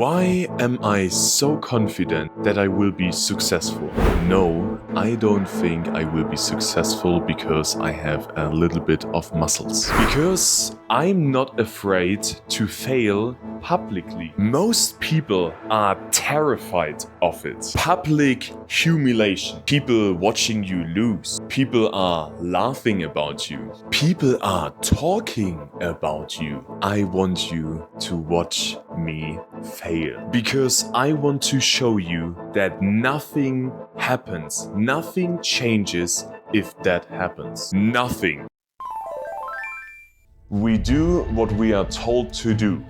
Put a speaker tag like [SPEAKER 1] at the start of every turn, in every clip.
[SPEAKER 1] Why am I so confident that I will be successful? No, I don't think I will be successful because I have a little bit of muscles. Because I'm not afraid to fail publicly. Most people are terrified of it. Public humiliation. People watching you lose. People are laughing about you. People are talking about you. I want you to watch me fail. Because I want to show you that nothing happens. Nothing changes if that happens. Nothing. We do what we are told to do.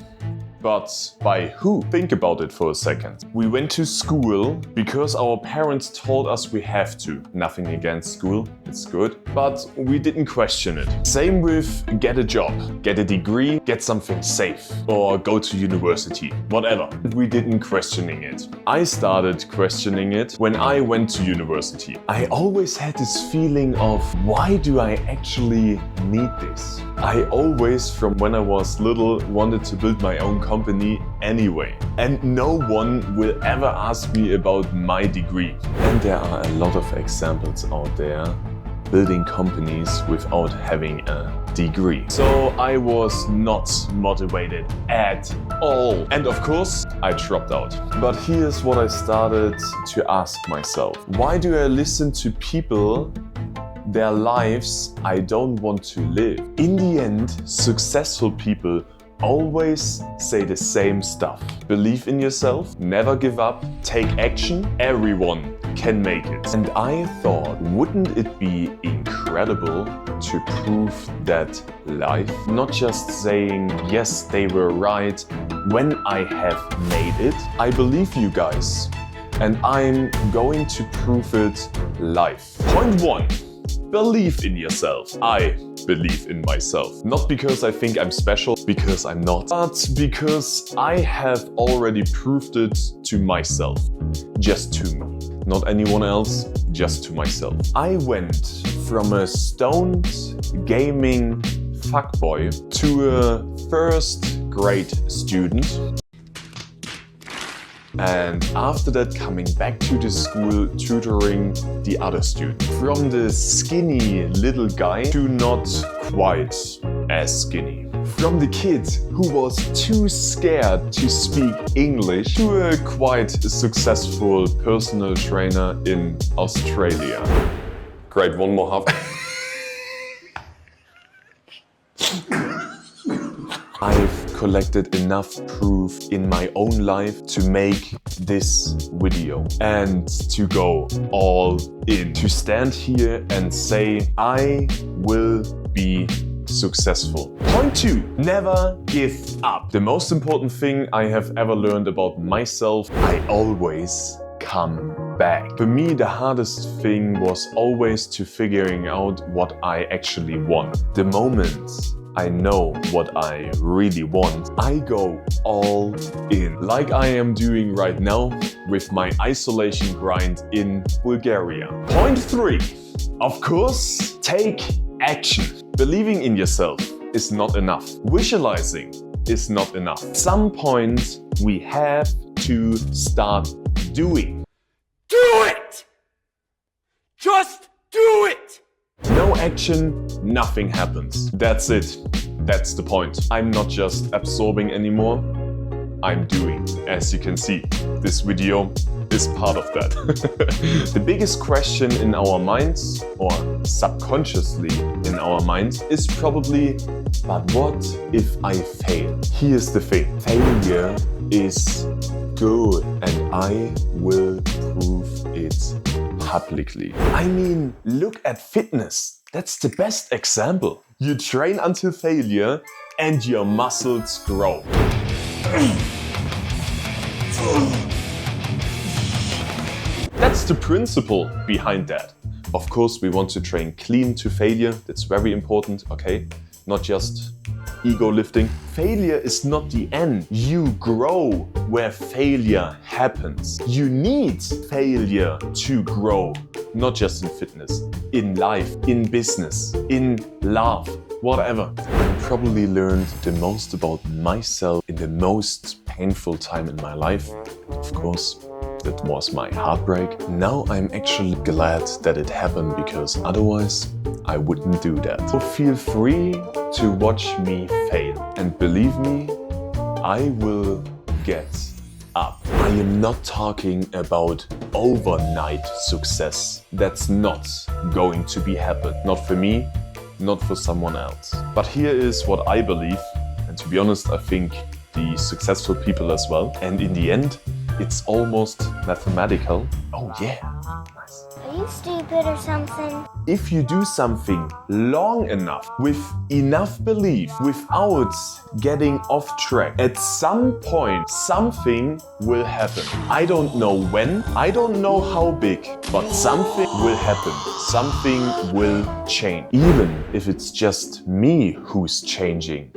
[SPEAKER 1] But by who? Think about it for a second. We went to school because our parents told us we have to. Nothing against school, it's good. But we didn't question it. Same with get a job, get a degree, get something safe, or go to university, whatever. We didn't questioning it. I started questioning it when I went to university. I always had this feeling of, why do I actually need this? I always, from when I was little, wanted to build my own company anyway. And no one will ever ask me about my degree. And there are a lot of examples out there building companies without having a degree. So I was not motivated at all. And of course, I dropped out. But here's what I started to ask myself. Why do I listen to people their lives I don't want to live? In the end, successful people always say the same stuff. Believe in yourself, never give up, take action, everyone can make it. And I thought, wouldn't it be incredible to prove that live? Not just saying, yes, they were right when I have made it. I believe you guys, and I'm going to prove it live. Point 1. Believe in yourself. I believe in myself. Not because I think I'm special, because I'm not, but because I have already proved it to myself. Just to me. Not anyone else, just to myself. I went from a stoned gaming fuckboy to a first grade student. And after that, coming back to the school, tutoring the other students. From the skinny little guy to not quite as skinny. From the kid who was too scared to speak English to a quite successful personal trainer in Australia. Great, one more half. I've collected enough proof in my own life to make this video and to go all in. To stand here and say, I will be successful. Point 2, never give up. The most important thing I have ever learned about myself, I always come back. For me, the hardest thing was always to figuring out what I actually want. The moment I know what I really want, I go all in. Like I am doing right now with my isolation grind in Bulgaria. Point 3, of course, take action. Believing in yourself is not enough. Visualizing is not enough. At some point, we have to start doing.
[SPEAKER 2] Do it! Just do it!
[SPEAKER 1] No action, nothing happens. That's it. That's the point. I'm not just absorbing anymore, I'm doing. As you can see, this video is part of that. The biggest question in our minds, or subconsciously in our minds, is probably, but what if I fail? Here's the thing. Failure is good, and I will prove it publicly. I mean, look at fitness. That's the best example. You train until failure and your muscles grow. That's the principle behind that. Of course, we want to train clean to failure. That's very important, okay? Not just ego lifting. Failure is not the end. You grow where failure happens. You need failure to grow, not just in fitness, in life, in business, in love, whatever. I probably learned the most about myself in the most painful time in my life. Of course, that was my heartbreak. Now I'm actually glad that it happened, because otherwise I wouldn't do that. So feel free to watch me fail. And believe me, I will get up. I am not talking about overnight success. That's not going to be happen. Not for me, not for someone else. But here is what I believe. And to be honest, I think the successful people as well. And in the end, it's almost mathematical. Oh yeah, nice.
[SPEAKER 3] Are you stupid or something?
[SPEAKER 1] If you do something long enough, with enough belief, without getting off track, at some point something will happen. I don't know when, I don't know how big, but something will happen. Something will change. Even if it's just me who's changing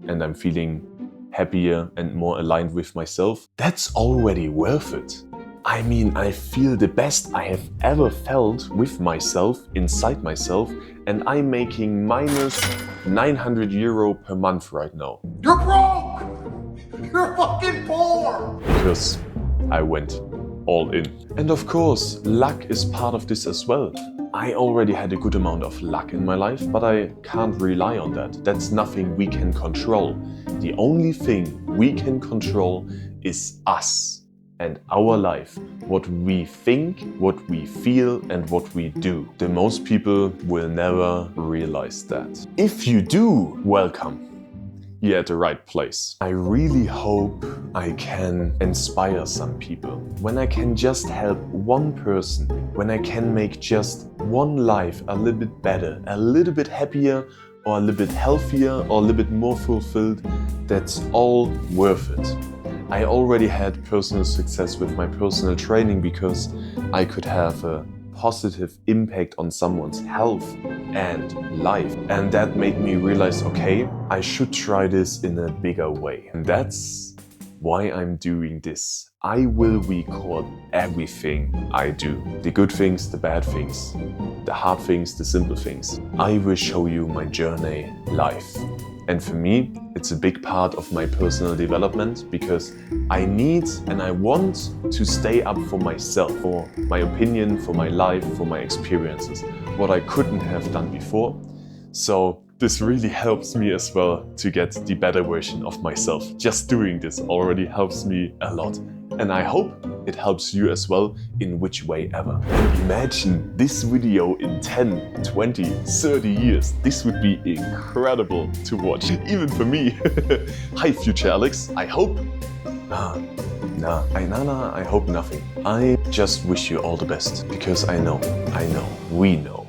[SPEAKER 1] and I'm feeling happier and more aligned with myself, that's already worth it. I mean, I feel the best I have ever felt with myself, inside myself, and I'm making minus 900 euro per month right now.
[SPEAKER 2] You're broke! You're fucking poor!
[SPEAKER 1] Because I went all in. And of course, luck is part of this as well. I already had a good amount of luck in my life, but I can't rely on that. That's nothing we can control. The only thing we can control is us and our life. What we think, what we feel, and what we do. The most people will never realize that. If you do, welcome. You're at the right place. I really hope I can inspire some people. When I can just help one person, when I can make just one life a little bit better, a little bit happier, or a little bit healthier, or a little bit more fulfilled, that's all worth it. I already had personal success with my personal training because I could have a positive impact on someone's health and life. And that made me realize, okay, I should try this in a bigger way. And that's why I'm doing this. I will record everything I do. The good things, the bad things, the hard things, the simple things. I will show you my journey live. And for me, it's a big part of my personal development because I need and I want to stay up for myself, for my opinion, for my life, for my experiences, what I couldn't have done before. So this really helps me as well to get the better version of myself. Just doing this already helps me a lot. And I hope it helps you as well, in which way ever. And imagine this video in 10, 20, 30 years. This would be incredible to watch, even for me. Hi, future Alex. I hope... I hope nothing. I just wish you all the best, because I know, we know